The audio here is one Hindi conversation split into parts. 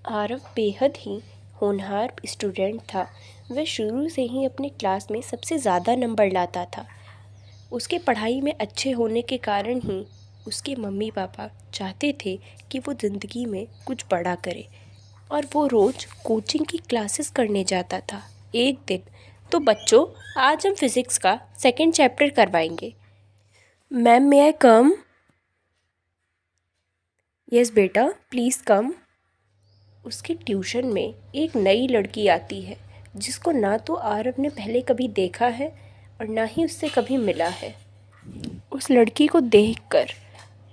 आरव बेहद ही होनहार स्टूडेंट था। वह शुरू से ही अपने क्लास में सबसे ज़्यादा नंबर लाता था। उसके पढ़ाई में अच्छे होने के कारण ही उसके मम्मी पापा चाहते थे कि वो ज़िंदगी में कुछ बड़ा करे और वो रोज़ कोचिंग की क्लासेस करने जाता था। एक दिन, तो बच्चों, आज हम फिज़िक्स का सेकंड चैप्टर करवाएंगे। मैम, मे आई कम? यस बेटा, प्लीज़ कम। उसके ट्यूशन में एक नई लड़की आती है जिसको ना तो आरव ने पहले कभी देखा है और ना ही उससे कभी मिला है। उस लड़की को देखकर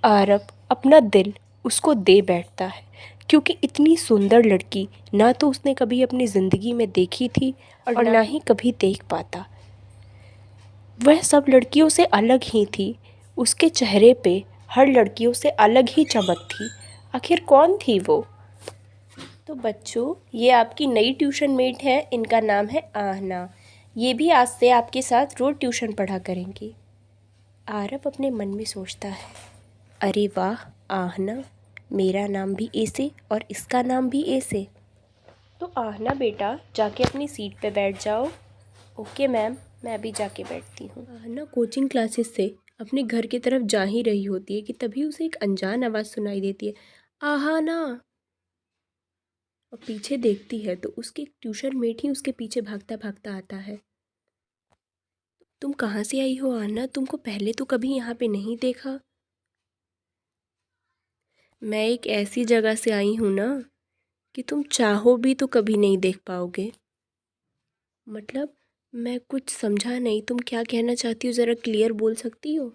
आरव अपना दिल उसको दे बैठता है, क्योंकि इतनी सुंदर लड़की ना तो उसने कभी अपनी ज़िंदगी में देखी थी और ना ही कभी देख पाता। वह सब लड़कियों से अलग ही थी। उसके चेहरे पे हर लड़कियों से अलग ही चमक थी। आखिर कौन थी वो? तो बच्चों, ये आपकी नई ट्यूशन मेट है। इनका नाम है आहना। ये भी आज से आपके साथ रोज़ ट्यूशन पढ़ा करेंगी। आरव अपने मन में सोचता है, अरे वाह आहना, मेरा नाम भी ऐसे और इसका नाम भी ऐसे। तो आहना बेटा, जाके अपनी सीट पे बैठ जाओ। ओके मैम, मैं भी जाके बैठती हूँ। आहना कोचिंग क्लासेस से अपने घर की तरफ जा ही रही होती है कि तभी उसे एक अनजान आवाज़ सुनाई देती है, आहना। और पीछे देखती है तो उसकी ट्यूशन मेट ही उसके पीछे भागता भागता आता है। तुम कहाँ से आई हो आहना? तुमको पहले तो कभी यहाँ पे नहीं देखा। मैं एक ऐसी जगह से आई हूँ ना कि तुम चाहो भी तो कभी नहीं देख पाओगे। मतलब, मैं कुछ समझा नहीं। तुम क्या कहना चाहती हो, ज़रा क्लियर बोल सकती हो?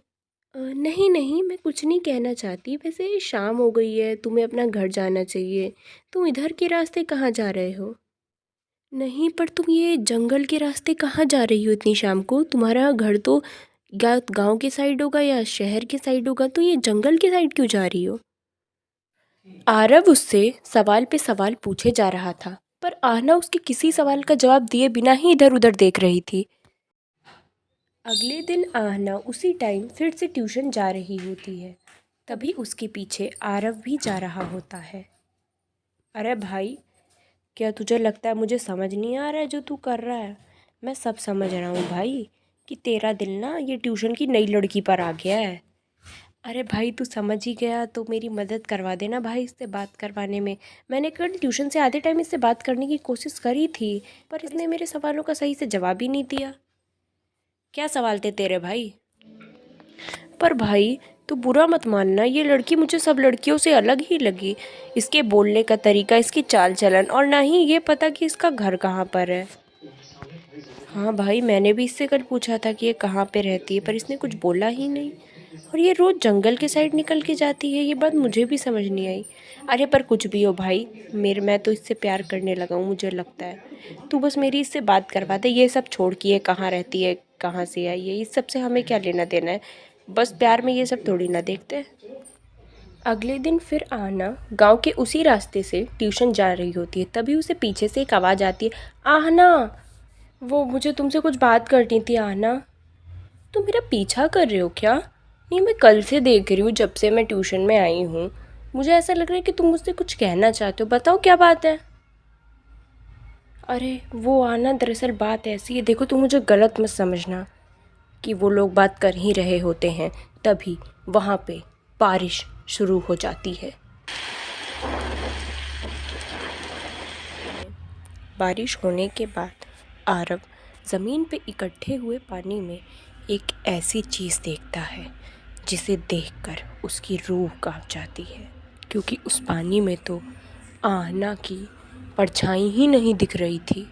नहीं नहीं, मैं कुछ नहीं कहना चाहती। वैसे शाम हो गई है, तुम्हें अपना घर जाना चाहिए। तुम इधर के रास्ते कहाँ जा रहे हो? नहीं, पर तुम ये जंगल के रास्ते कहाँ जा रही हो इतनी शाम को? तुम्हारा घर तो गांव के साइड होगा या शहर के साइड होगा, तो ये जंगल के साइड क्यों जा रही हो? आरव उससे सवाल पे सवाल पूछे जा रहा था, पर आहना उसके किसी सवाल का जवाब दिए बिना ही इधर उधर देख रही थी। अगले दिन आहना उसी टाइम फिर से ट्यूशन जा रही होती है। तभी उसके पीछे आरव भी जा रहा होता है। अरे भाई, क्या तुझे लगता है मुझे समझ नहीं आ रहा है जो तू कर रहा है? मैं सब समझ रहा हूँ भाई कि तेरा दिल ना ये ट्यूशन की नई लड़की पर आ गया है। अरे भाई, तू समझ ही गया तो मेरी मदद करवा देना भाई इससे बात करवाने में। मैंने कल ट्यूशन से आधे टाइम इससे बात करने की कोशिश करी थी, पर इसने मेरे सवालों का सही से जवाब ही नहीं दिया। क्या सवाल थे तेरे भाई? पर भाई, तू बुरा मत मानना, ये लड़की मुझे सब लड़कियों से अलग ही लगी। इसके बोलने का तरीका, इसकी चाल चलन, और ना ही ये पता कि इसका घर कहाँ पर है। हाँ भाई, मैंने भी इससे कल पूछा था कि ये कहाँ पे रहती है, पर इसने कुछ बोला ही नहीं। और ये रोज़ जंगल के साइड निकल के जाती है, ये बात मुझे भी समझ नहीं आई। अरे पर कुछ भी हो भाई, मैं तो इससे प्यार करने लगा हूँ, मुझे लगता है। तू बस मेरी इससे बात करवा दे। ये सब छोड़ के ये कहाँ रहती है, कहाँ से आई है, इस सब से हमें क्या लेना देना है। बस प्यार में ये सब थोड़ी ना देखते। अगले दिन फिर आहना गांव के उसी रास्ते से ट्यूशन जा रही होती है। तभी उसे पीछे से एक आवाज़ आती है, आहना। वो, मुझे तुमसे कुछ बात करनी थी आहना। तुम मेरा पीछा कर रहे हो क्या? नहीं, मैं कल से देख रही हूँ, जब से मैं ट्यूशन में आई हूँ। मुझे ऐसा लग रहा है कि तुम मुझसे कुछ कहना चाहते हो। बताओ क्या बात है? अरे वो आहना, दरअसल बात ऐसी है, देखो तुम मुझे गलत मत समझना कि वो लोग बात कर ही रहे होते हैं, तभी वहाँ पे बारिश शुरू हो जाती है। बारिश होने के बाद आरव ज़मीन पे इकट्ठे हुए पानी में एक ऐसी चीज़ देखता है जिसे देखकर उसकी रूह कांप जाती है, क्योंकि उस पानी में तो आहना की परछाई ही नहीं दिख रही थी।